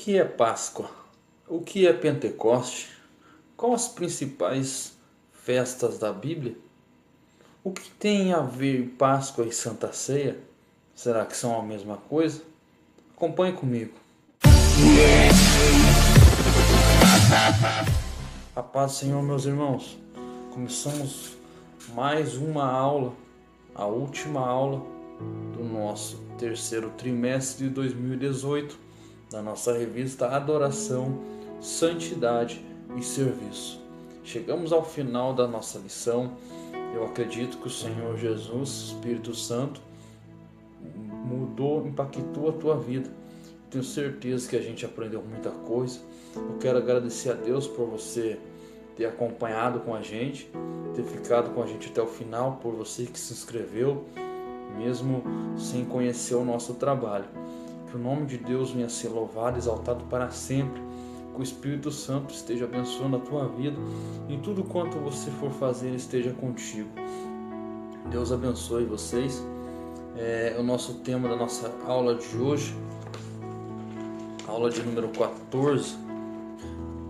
que é Páscoa? O que é Pentecoste? Quais as principais festas da Bíblia? O que tem a ver Páscoa e Santa Ceia? Será que são a mesma coisa? Acompanhe comigo. A paz do Senhor, meus irmãos. Começamos mais uma aula, a última aula do nosso terceiro trimestre de 2018, da nossa revista Adoração, Santidade e Serviço. Chegamos ao final da nossa lição. Eu acredito que o Senhor Jesus, Espírito Santo, mudou, impactou a tua vida. Tenho certeza que a gente aprendeu muita coisa. Eu quero agradecer a Deus por você ter acompanhado com a gente, ter ficado com a gente até o final, por você que se inscreveu, mesmo sem conhecer o nosso trabalho. Que o nome de Deus venha a ser louvado, exaltado para sempre. Que o Espírito Santo esteja abençoando a tua vida. Em tudo quanto você for fazer, esteja contigo. Deus abençoe vocês. O nosso tema da nossa aula de hoje, aula de número 14,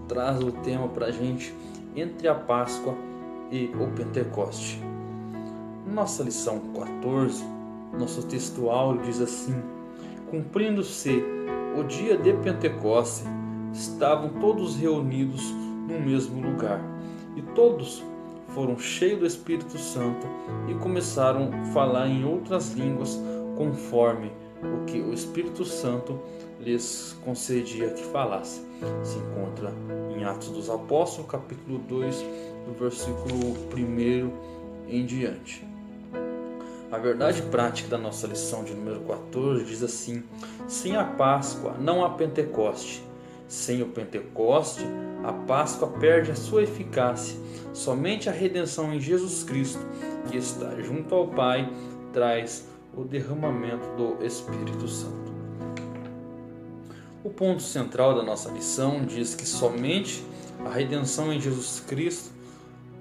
traz o tema para a gente entre a Páscoa e o Pentecoste. Nossa lição 14, nosso texto áureo diz assim: cumprindo-se o dia de Pentecoste, estavam todos reunidos no mesmo lugar, e todos foram cheios do Espírito Santo e começaram a falar em outras línguas conforme o que o Espírito Santo lhes concedia que falasse. Se encontra em Atos dos Apóstolos, capítulo 2, do versículo 1 em diante. A verdade prática da nossa lição de número 14 diz assim: sem a Páscoa não há Pentecoste. Sem o Pentecoste, a Páscoa perde a sua eficácia. Somente a redenção em Jesus Cristo, que está junto ao Pai, traz o derramamento do Espírito Santo. O ponto central da nossa lição diz que somente a redenção em Jesus Cristo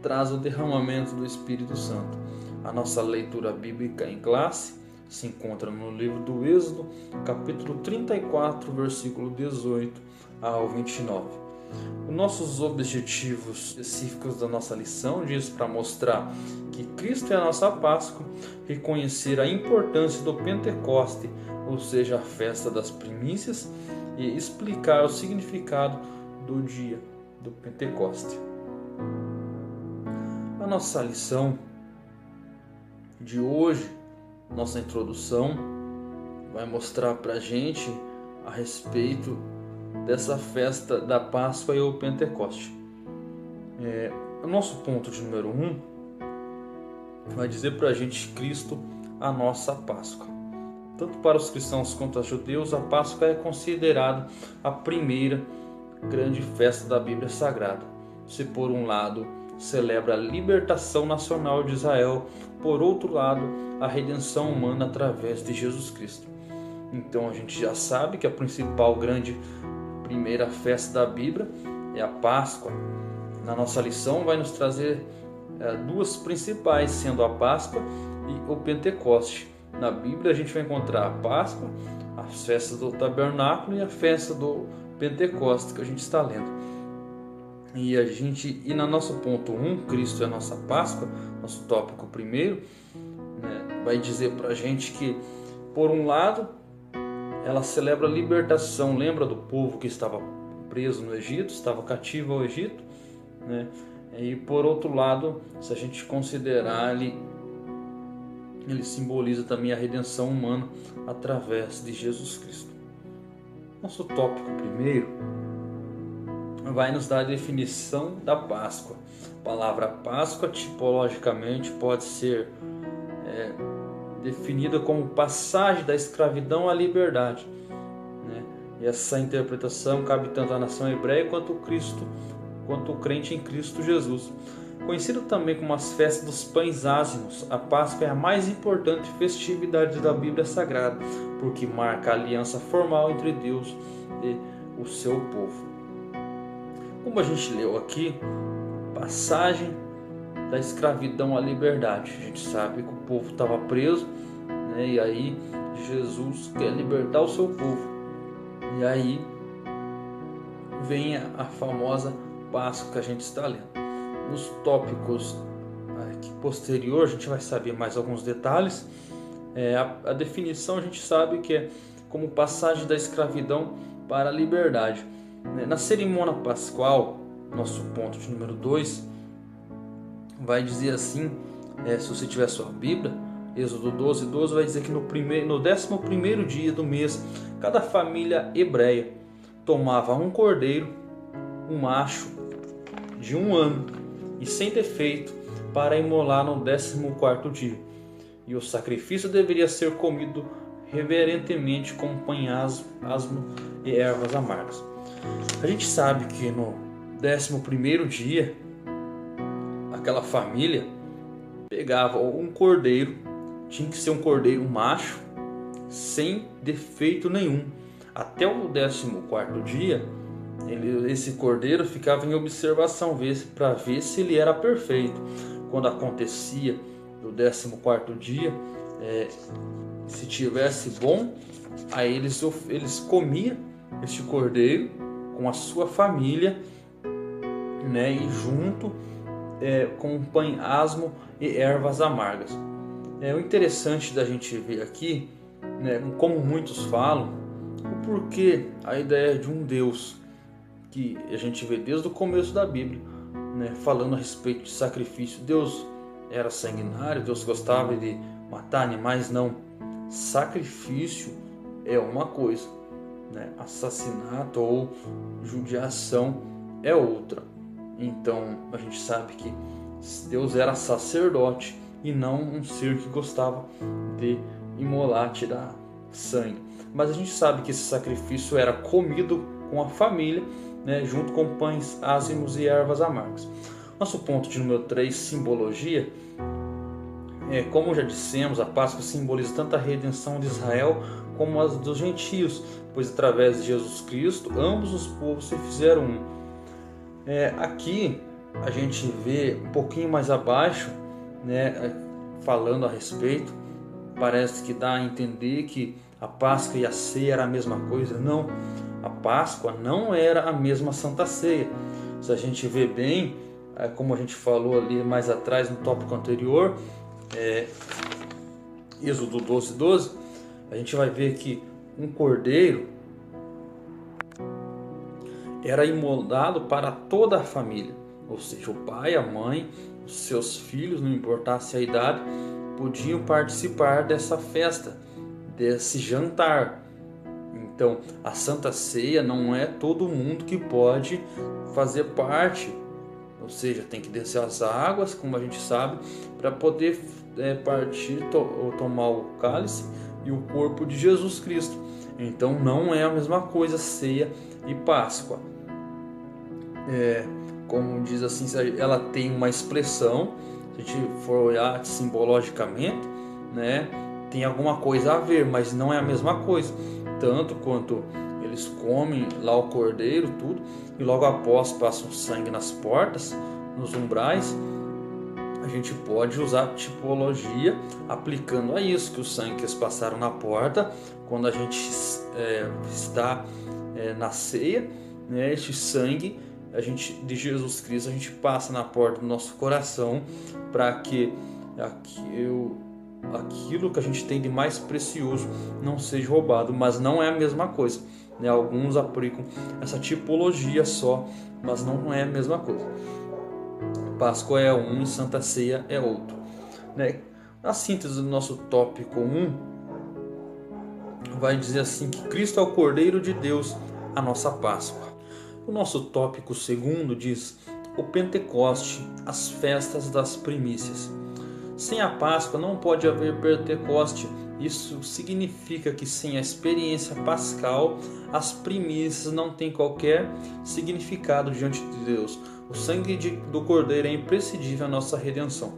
traz o derramamento do Espírito Santo. A nossa leitura bíblica em classe se encontra no livro do Êxodo, capítulo 34, versículo 18 ao 29. Os nossos objetivos específicos da nossa lição diz para mostrar que Cristo é a nossa Páscoa, reconhecer a importância do Pentecoste, ou seja, a festa das primícias, e explicar o significado do dia do Pentecoste. A nossa lição de hoje, nossa introdução, vai mostrar para a gente a respeito dessa festa da Páscoa e o Pentecoste. O nosso ponto de número 1 vai dizer para a gente Cristo, a nossa Páscoa. Tanto para os cristãos quanto os judeus, a Páscoa é considerada a primeira grande festa da Bíblia Sagrada. Se por um lado celebra a libertação nacional de Israel, por outro lado a redenção humana através de Jesus Cristo. Então a gente já sabe que a principal grande primeira festa da Bíblia é a Páscoa. Na nossa lição vai nos trazer duas principais, sendo a Páscoa e o Pentecoste. Na Bíblia a gente vai encontrar a Páscoa, as festas do Tabernáculo e a festa do Pentecoste que a gente está lendo. E no nosso ponto 1, Cristo é a nossa Páscoa, nosso tópico primeiro, vai dizer para a gente que, por um lado, ela celebra a libertação. Lembra do povo que estava preso no Egito, estava cativo ao Egito, E por outro lado, se a gente considerar, ele simboliza também a redenção humana através de Jesus Cristo. Nosso tópico primeiro vai nos dar a definição da Páscoa. A palavra Páscoa, tipologicamente, pode ser definida como passagem da escravidão à liberdade. E essa interpretação cabe tanto à nação hebreia quanto o crente em Cristo Jesus. Conhecido também como as festas dos pães ázimos, a Páscoa é a mais importante festividade da Bíblia Sagrada, porque marca a aliança formal entre Deus e o seu povo. Como a gente leu aqui, passagem da escravidão à liberdade. A gente sabe que o povo estava preso, e aí Jesus quer libertar o seu povo. E aí vem a famosa Páscoa que a gente está lendo. Nos tópicos posterior a gente vai saber mais alguns detalhes. A definição a gente sabe que é como passagem da escravidão para a liberdade. Na cerimônia pascual, nosso ponto de número 2, vai dizer assim, se você tiver sua Bíblia, Êxodo 12:12 vai dizer que no 11º dia do mês, cada família hebreia tomava um cordeiro, um macho de 1 ano e sem defeito, para imolar no 14º dia. E o sacrifício deveria ser comido reverentemente com pão asmo e ervas amargas. A gente sabe que no 11º dia, aquela família pegava um cordeiro, tinha que ser um cordeiro macho, sem defeito nenhum. Até o 14º dia, esse cordeiro ficava em observação para ver se ele era perfeito. Quando acontecia do 14º dia, se tivesse bom, aí eles comiam este cordeiro com a sua família, né, e junto com pão asmo e ervas amargas. O interessante da gente ver aqui, né, como muitos falam, o porquê a ideia de um Deus que a gente vê desde o começo da Bíblia, né, falando a respeito de sacrifício. Deus era sanguinário, Deus gostava de matar animais? Não. Sacrifício é uma coisa, né? Assassinato ou judiação é outra. Então a gente sabe que Deus era sacerdote e não um ser que gostava de imolar, tirar sangue. Mas a gente sabe que esse sacrifício era comido com a família, né, junto com pães ázimos e ervas amargas. Nosso ponto de número 3, simbologia. Como já dissemos, a Páscoa simboliza tanto a redenção de Israel como a dos gentios, pois através de Jesus Cristo ambos os povos se fizeram um. Aqui a gente vê um pouquinho mais abaixo, né, falando a respeito, parece que dá a entender que a Páscoa e a ceia era a mesma coisa. Não, a Páscoa não era a mesma Santa Ceia. Se a gente vê bem, como a gente falou ali mais atrás no tópico anterior, Êxodo 12:12, a gente vai ver que um cordeiro era imolado para toda a família, ou seja, o pai, a mãe, os seus filhos, não importasse a idade, podiam participar dessa festa, desse jantar. Então, a Santa Ceia não é todo mundo que pode fazer parte, ou seja, tem que descer as águas, como a gente sabe, para poder partir ou tomar o cálice e o corpo de Jesus Cristo. Então, não é a mesma coisa ceia e Páscoa. Como diz assim, ela tem uma expressão, se a gente for olhar simbologicamente, né, tem alguma coisa a ver, mas não é a mesma coisa. Tanto quanto eles comem lá o cordeiro, tudo, e logo após passam sangue nas portas, nos umbrais, a gente pode usar tipologia aplicando a isso, que o sangue que eles passaram na porta, quando a gente está na ceia, né, este sangue de Jesus Cristo a gente passa na porta do nosso coração, para que aquilo que a gente tem de mais precioso não seja roubado. Mas não é a mesma coisa, né? Alguns aplicam essa tipologia só, mas não é a mesma coisa. Páscoa é um e Santa Ceia é outro, né? Na síntese do nosso tópico 1, vai dizer assim que Cristo é o Cordeiro de Deus, a nossa Páscoa. O nosso tópico 2 diz o Pentecoste, as festas das primícias. Sem a Páscoa não pode haver Pentecoste. Isso significa que sem a experiência pascal, as primícias não têm qualquer significado diante de Deus. O sangue do Cordeiro é imprescindível à nossa redenção.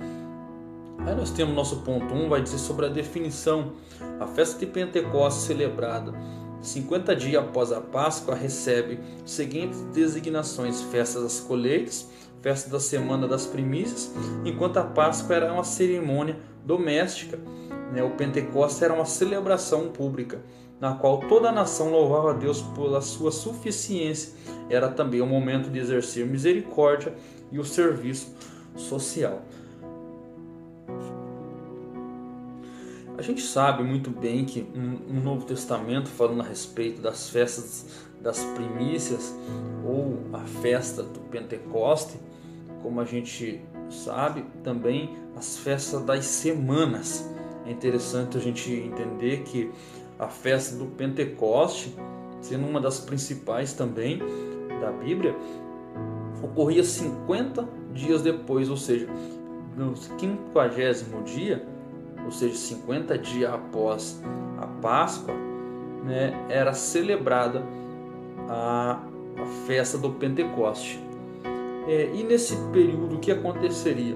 Aí nós temos nosso ponto 1, vai dizer sobre a definição. A festa de Pentecostes celebrada 50 dias após a Páscoa recebe as seguintes designações: festa das colheitas, festa da semana das primícias, enquanto a Páscoa era uma cerimônia doméstica, né? O Pentecostes era uma celebração pública. na qual toda a nação louvava a Deus pela sua suficiência. Era também o momento de exercer misericórdia e o serviço social. A gente sabe muito bem que no Novo Testamento, falando a respeito das festas das primícias ou a festa do Pentecoste, como a gente sabe, também as festas das semanas. É interessante a gente entender que a festa do Pentecoste, sendo uma das principais também da Bíblia, ocorria 50 dias depois, ou seja, no 50º dia, ou seja, 50 dias após a Páscoa, né, era celebrada a festa do Pentecoste. E nesse período o que aconteceria?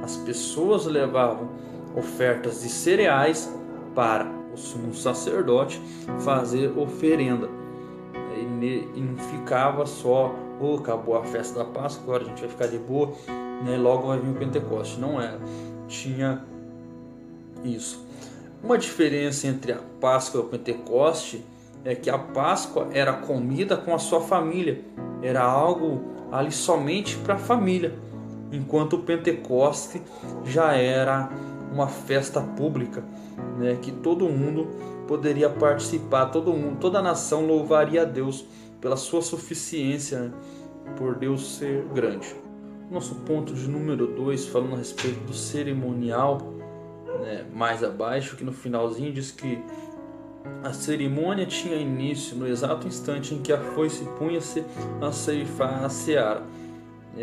As pessoas levavam ofertas de cereais para o sumo sacerdote fazer oferenda. E não ficava só, acabou a festa da Páscoa, agora a gente vai ficar de boa, né, logo vai vir o Pentecoste. Não era. Tinha isso. Uma diferença entre a Páscoa e o Pentecoste é que a Páscoa era comida com a sua família, era algo ali somente para a família, enquanto o Pentecoste já era uma festa pública, né, que todo mundo poderia participar, toda a nação louvaria a Deus pela sua suficiência, né, por Deus ser grande. Nosso ponto de número 2, falando a respeito do cerimonial, né, mais abaixo, que no finalzinho diz que a cerimônia tinha início no exato instante em que a foice punha-se a ceifar a seara.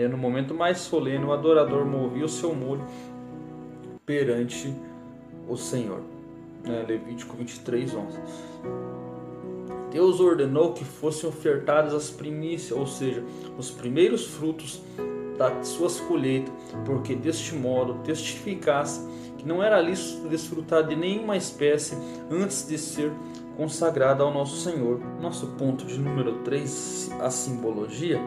No momento mais solene, o adorador movia o seu molho perante o Senhor. Levítico 23:11. Deus ordenou que fossem ofertadas as primícias, ou seja, os primeiros frutos das suas colheitas, porque deste modo testificasse que não era lícito desfrutar de nenhuma espécie antes de ser consagrada ao nosso Senhor. Nosso ponto de número 3, a simbologia,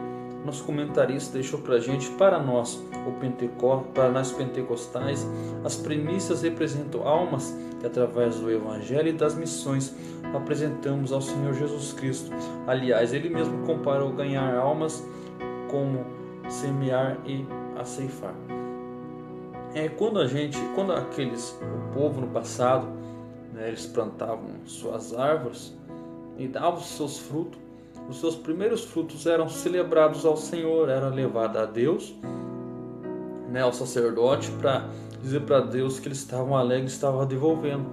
nosso comentarista deixou para a gente, para nós pentecostais, as primícias representam almas que através do Evangelho e das missões apresentamos ao Senhor Jesus Cristo. Aliás, ele mesmo comparou ganhar almas como semear e ceifar. Quando o povo no passado, né, eles plantavam suas árvores e davam seus frutos, os seus primeiros frutos eram celebrados ao Senhor, era levado a Deus, né, ao sacerdote, para dizer para Deus que eles estavam alegres, estavam devolvendo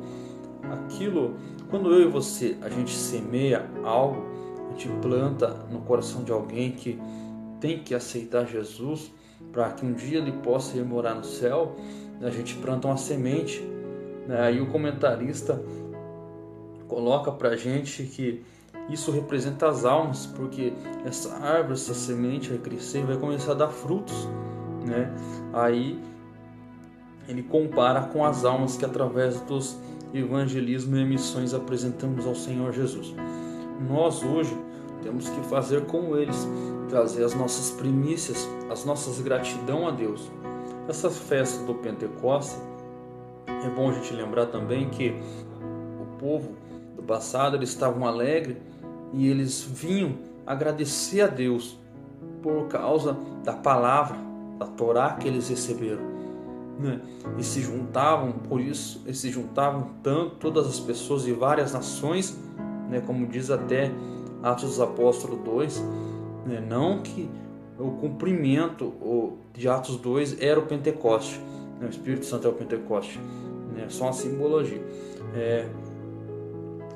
aquilo. Quando eu e você, a gente semeia algo, a gente planta no coração de alguém que tem que aceitar Jesus, para que um dia ele possa ir morar no céu, a gente planta uma semente, né? Aí o comentarista coloca para a gente que isso representa as almas, porque essa árvore, essa semente vai crescer e vai começar a dar frutos, né? Aí ele compara com as almas que através dos evangelismo e missões apresentamos ao Senhor Jesus. Nós hoje temos que fazer como eles, trazer as nossas primícias, as nossas gratidão a Deus. Essa festa do Pentecoste, é bom a gente lembrar também que o povo do passado, eles estavam alegres e eles vinham agradecer a Deus por causa da palavra, da Torá que eles receberam, né? E se juntavam, por isso, eles se juntavam tanto, todas as pessoas de várias nações, né? Como diz até Atos dos Apóstolos 2, né? Não que o cumprimento de Atos 2 era o Pentecoste, né? O Espírito Santo é o Pentecoste, né? Só uma simbologia.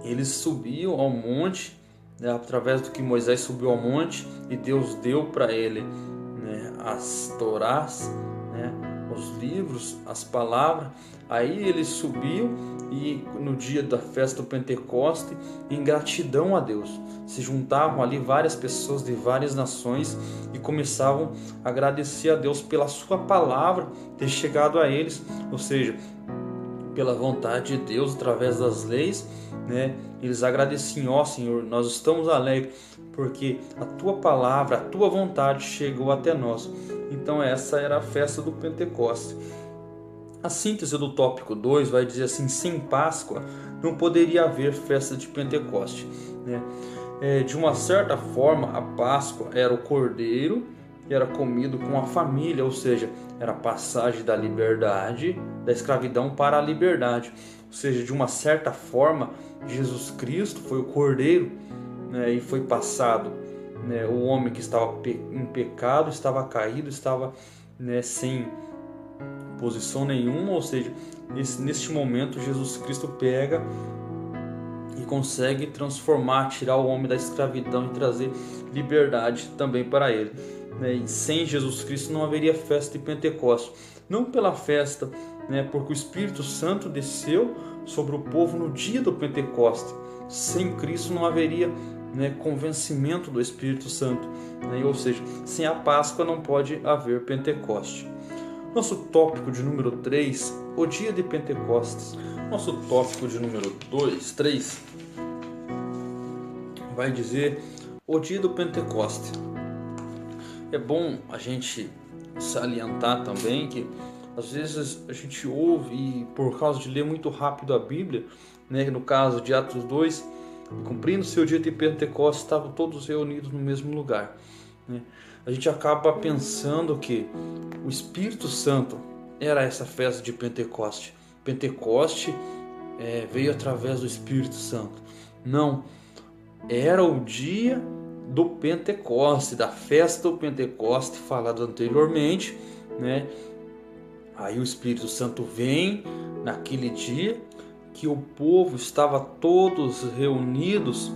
Eles subiam ao monte, né? Através do que Moisés subiu ao monte e Deus deu para ele, né? As Torás, né? Os livros, as palavras. Aí eles subiam e no dia da festa do Pentecoste, em gratidão a Deus, se juntavam ali várias pessoas de várias nações e começavam a agradecer a Deus pela sua palavra ter chegado a eles, ou seja, pela vontade de Deus através das leis, né? Eles agradeciam: ó Senhor, nós estamos alegres porque a tua palavra, a tua vontade chegou até nós. Então essa era a festa do Pentecoste. A síntese do tópico 2 vai dizer assim: sem Páscoa não poderia haver festa de Pentecoste, né? De uma certa forma, a Páscoa era o cordeiro que era comido com a família, ou seja, era a passagem da liberdade, da escravidão para a liberdade. Ou seja, de uma certa forma, Jesus Cristo foi o cordeiro, né, e foi passado, né, o homem que estava em pecado, estava caído, estava, né, sem posição nenhuma, ou seja, neste momento Jesus Cristo pega e consegue transformar, tirar o homem da escravidão e trazer liberdade também para ele. E sem Jesus Cristo não haveria festa de Pentecostes. Não pela festa, né, porque o Espírito Santo desceu sobre o povo no dia do Pentecostes. Sem Cristo não haveria, né, convencimento do Espírito Santo, né? Ou seja, sem a Páscoa não pode haver Pentecoste. Nosso tópico de número 3, o dia de Pentecostes. Nosso tópico de número 3 vai dizer o dia do Pentecoste. É bom a gente salientar também que às vezes a gente ouve, e por causa de ler muito rápido a Bíblia, né, no caso de Atos 2, cumprindo-se o dia de Pentecostes, estavam todos reunidos no mesmo lugar, né? A gente acaba pensando que o Espírito Santo era essa festa de Pentecoste. Pentecoste veio através do Espírito Santo. Não, era o dia do Pentecoste, da festa do Pentecoste falado anteriormente, né? Aí o Espírito Santo vem naquele dia que o povo estava todos reunidos,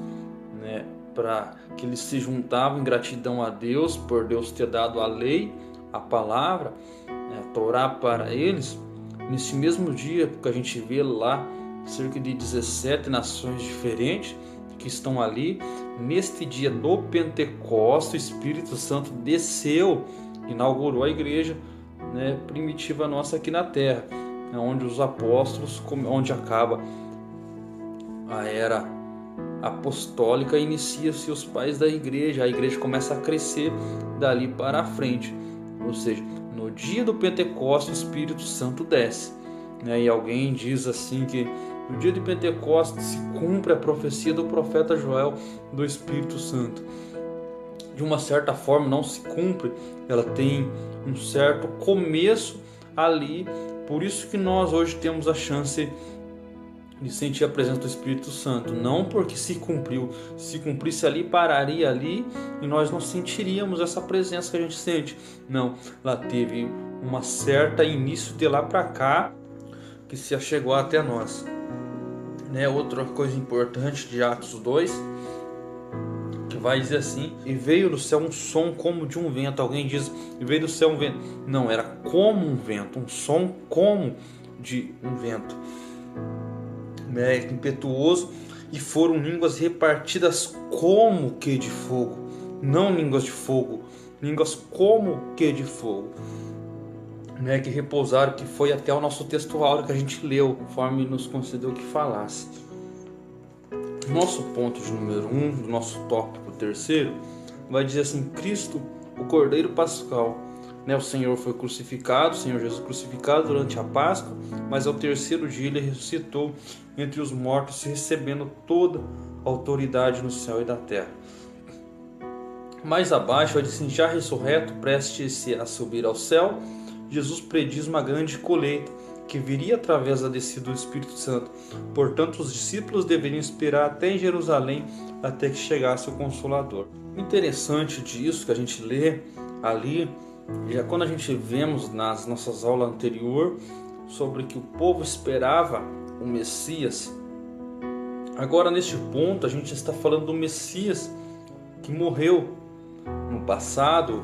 né, para que eles se juntavam em gratidão a Deus por Deus ter dado a lei, a palavra, né, a Torá para eles. Nesse mesmo dia que a gente vê lá cerca de 17 nações diferentes que estão ali, neste dia do Pentecostes, o Espírito Santo desceu, inaugurou a igreja, né, primitiva nossa aqui na terra, onde os apóstolos, onde acaba a era apostólica, inicia-se os pais da igreja, a igreja começa a crescer dali para a frente. Ou seja, no dia do Pentecostes o Espírito Santo desce, né? E alguém diz assim que no dia de Pentecostes se cumpre a profecia do profeta Joel do Espírito Santo. De uma certa forma não se cumpre, ela tem um certo começo ali. Por isso que nós hoje temos a chance de sentir a presença do Espírito Santo. Não porque se cumpriu, se cumprisse ali, pararia ali e nós não sentiríamos essa presença que a gente sente. Não, ela teve uma certa início de lá para cá que se achegou até nós, né? Outra coisa importante de Atos 2, que vai dizer assim: e veio do céu um som como de um vento. Alguém diz, e veio do céu um vento. Não, era como um vento, um som como de um vento, né, impetuoso, e foram línguas repartidas como que de fogo. Não línguas de fogo, línguas como que de fogo, né, que repousaram, que foi até o nosso texto áureo que a gente leu, conforme nos concedeu que falasse. Nosso ponto de número 1, do nosso tópico 3, vai dizer assim: Cristo, o Cordeiro Pascal, né? O Senhor foi crucificado, o Senhor Jesus crucificado durante a Páscoa, mas ao terceiro dia ele ressuscitou entre os mortos, recebendo toda a autoridade no céu e na terra. Mais abaixo vai dizer assim: já ressurreto, prestes a subir ao céu, Jesus prediz uma grande colheita que viria através da descida do Espírito Santo. Portanto, os discípulos deveriam esperar até em Jerusalém, até que chegasse o Consolador. O interessante disso que a gente lê ali, já quando a gente vemos nas nossas aulas anteriores sobre que o povo esperava o Messias, agora neste ponto a gente está falando do Messias que morreu no passado,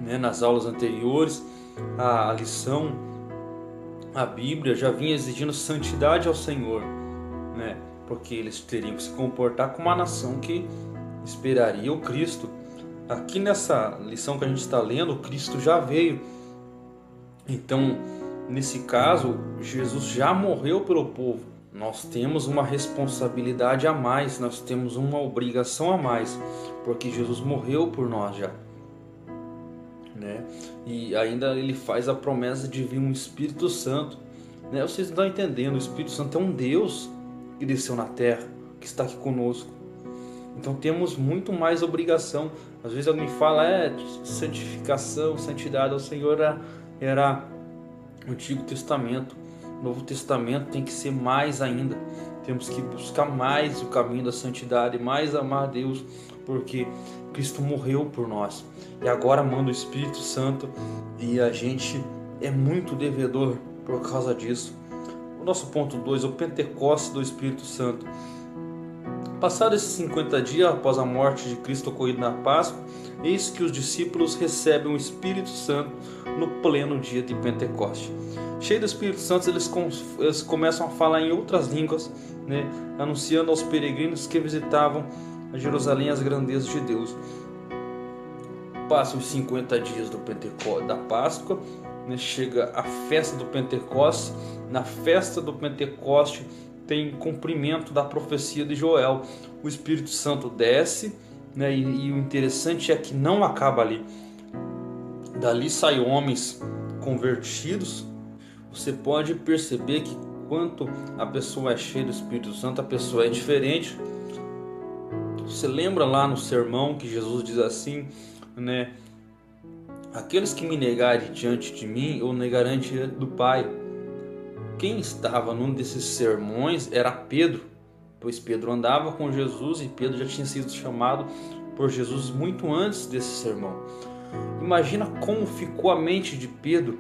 né? Nas aulas anteriores a lição, a Bíblia já vinha exigindo santidade ao Senhor, né? Porque eles teriam que se comportar como uma nação que esperaria o Cristo. Aqui nessa lição que a gente está lendo, Cristo já veio. Então, nesse caso, Jesus já morreu pelo povo. Nós temos uma responsabilidade a mais, nós temos uma obrigação a mais, porque Jesus morreu por nós já, né? E ainda ele faz a promessa de vir um Espírito Santo, né? Vocês não estão entendendo, o Espírito Santo é um Deus que desceu na terra, que está aqui conosco. Então temos muito mais obrigação. Às vezes alguém fala, santificação, santidade ao Senhor era o Antigo Testamento. O Novo Testamento tem que ser mais ainda. Temos que buscar mais o caminho da santidade, mais amar a Deus, porque Cristo morreu por nós. E agora manda o Espírito Santo e a gente é muito devedor por causa disso. O nosso ponto 2, o Pentecostes do Espírito Santo. Passados esses 50 dias após a morte de Cristo ocorrida na Páscoa, eis que os discípulos recebem o Espírito Santo no pleno dia de Pentecostes. Cheios do Espírito Santo, eles começam a falar em outras línguas, né, anunciando aos peregrinos que visitavam a Jerusalém as grandezas de Deus. Passam os 50 dias da Páscoa, né, chega a festa do Pentecostes. Na festa do Pentecostes tem cumprimento da profecia de Joel. O Espírito Santo desce, né, e o interessante é que não acaba ali. Dali saem homens convertidos. Você pode perceber que quanto a pessoa é cheia do Espírito Santo, a pessoa é diferente. Você lembra lá no sermão que Jesus diz assim, né? Aqueles que me negarem diante de mim, eu negarei diante do Pai. Quem estava num desses sermões era Pedro, pois Pedro andava com Jesus e Pedro já tinha sido chamado por Jesus muito antes desse sermão. Imagina como ficou a mente de Pedro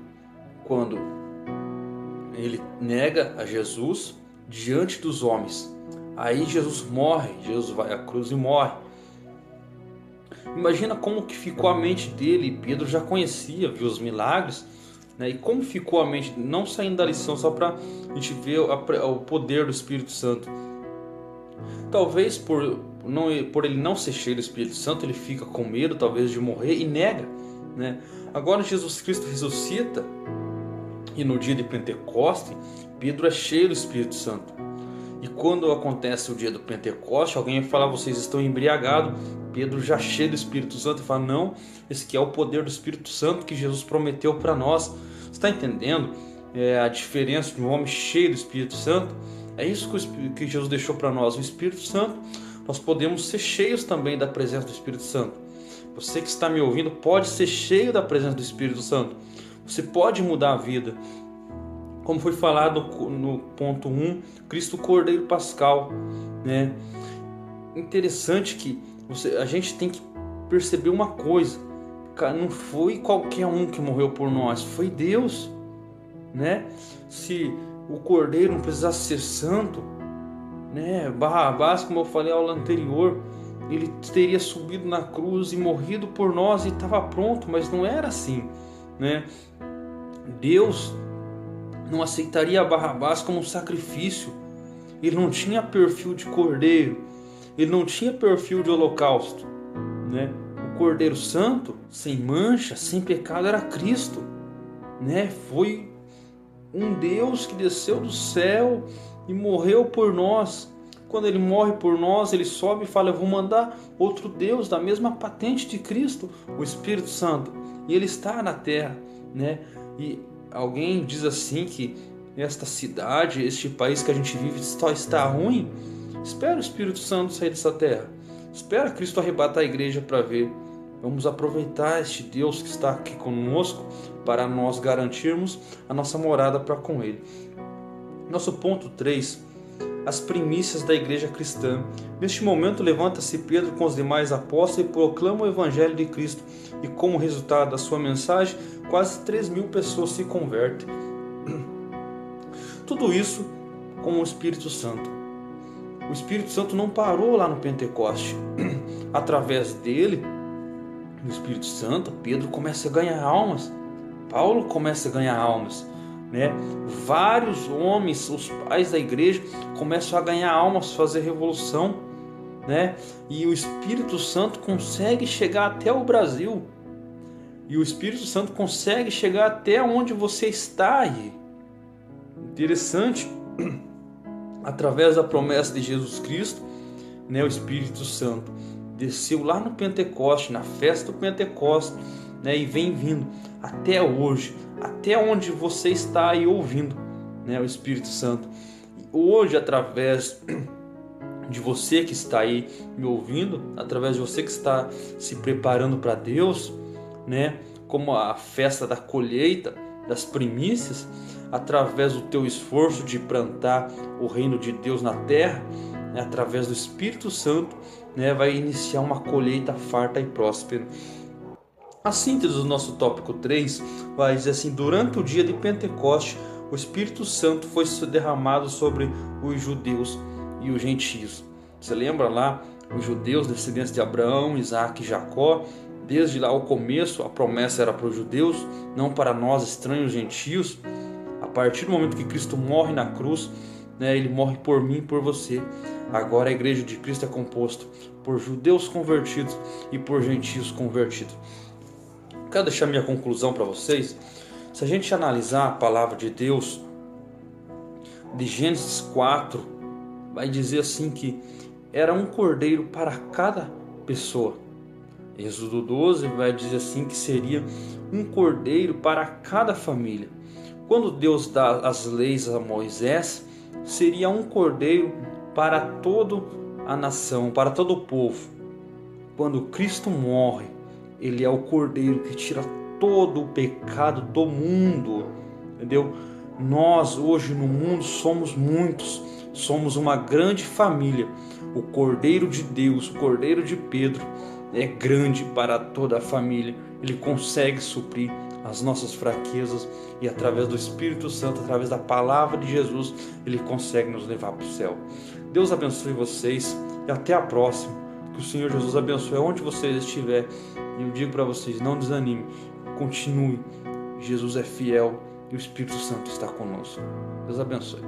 quando ele nega a Jesus diante dos homens. Aí Jesus morre, Jesus vai à cruz e morre. Imagina como que ficou a mente dele. Pedro já conhecia, viu os milagres, né? E como ficou a mente, não saindo da lição, só para a gente ver o poder do Espírito Santo. Talvez por ele não ser cheio do Espírito Santo, ele fica com medo talvez de morrer e nega, né? Agora Jesus Cristo ressuscita e no dia de Pentecostes, Pedro é cheio do Espírito Santo. E quando acontece o dia do Pentecostes, alguém vai falar, vocês estão embriagados. Pedro já cheio do Espírito Santo e fala, não, esse aqui é o poder do Espírito Santo que Jesus prometeu para nós. Você está entendendo a diferença de um homem cheio do Espírito Santo? É isso que Jesus deixou para nós, o Espírito Santo. Nós podemos ser cheios também da presença do Espírito Santo. Você que está me ouvindo pode ser cheio da presença do Espírito Santo. Você pode mudar a vida. Como foi falado no ponto 1, Cristo Cordeiro Pascal, né? Interessante que a gente tem que perceber uma coisa. Não foi qualquer um que morreu por nós, foi Deus, né? Se o Cordeiro não precisasse ser santo, né? Barrabás, como eu falei aula anterior, ele teria subido na cruz e morrido por nós e estava pronto, mas não era assim, né? Deus não aceitaria Barrabás como um sacrifício. Ele não tinha perfil de cordeiro, ele não tinha perfil de holocausto, né? O Cordeiro Santo, sem mancha, sem pecado, era Cristo, né? Foi um Deus que desceu do céu e morreu por nós. Quando ele morre por nós, ele sobe e fala, eu vou mandar outro Deus da mesma patente de Cristo, o Espírito Santo, e ele está na terra, né? E alguém diz assim que esta cidade, este país que a gente vive só está ruim. Espera o Espírito Santo sair dessa terra. Espera Cristo arrebatar a igreja para ver. Vamos aproveitar este Deus que está aqui conosco para nós garantirmos a nossa morada para com Ele. Nosso ponto 3, as primícias da igreja cristã. Neste momento levanta-se Pedro com os demais apóstolos e proclama o Evangelho de Cristo. E como resultado da sua mensagem, quase 3.000 pessoas se convertem. Tudo isso com o Espírito Santo. O Espírito Santo não parou lá no Pentecoste. Através dele, do Espírito Santo, Pedro começa a ganhar almas. Paulo começa a ganhar almas, né? Vários homens, os pais da igreja, começam a ganhar almas, fazer revolução, né? E o Espírito Santo consegue chegar até o Brasil. E o Espírito Santo consegue chegar até onde você está aí. Interessante, através da promessa de Jesus Cristo, né, o Espírito Santo desceu lá no Pentecoste, na festa do Pentecoste, né, e vem vindo até hoje, até onde você está aí ouvindo, né, o Espírito Santo. Hoje, através de você que está aí me ouvindo, através de você que está se preparando para Deus, né, como a festa da colheita, das primícias, através do teu esforço de plantar o reino de Deus na terra, né, através do Espírito Santo, né, vai iniciar uma colheita farta e próspera. A síntese do nosso tópico 3 vai dizer assim: durante o dia de Pentecoste, o Espírito Santo foi derramado sobre os judeus e os gentios. Você lembra lá, os judeus, descendentes de Abraão, Isaac e Jacó? Desde lá ao começo, a promessa era para os judeus, não para nós, estranhos gentios. A partir do momento que Cristo morre na cruz, né, ele morre por mim e por você. Agora a igreja de Cristo é composta por judeus convertidos e por gentios convertidos. Quero deixar minha conclusão para vocês. Se a gente analisar a palavra de Deus, de Gênesis 4, vai dizer assim que era um cordeiro para cada pessoa. Êxodo 12 vai dizer assim que seria um cordeiro para cada família. Quando Deus dá as leis a Moisés, seria um cordeiro para toda a nação, para todo o povo. Quando Cristo morre, ele é o cordeiro que tira todo o pecado do mundo, entendeu? Nós hoje no mundo somos muitos, somos uma grande família. O Cordeiro de Deus, o Cordeiro de Pedro, é grande para toda a família. Ele consegue suprir as nossas fraquezas e através do Espírito Santo, através da palavra de Jesus, ele consegue nos levar para o céu. Deus abençoe vocês e até a próxima. Que o Senhor Jesus abençoe onde vocês estiverem. E eu digo para vocês, não desanime, continue. Jesus é fiel e o Espírito Santo está conosco. Deus abençoe.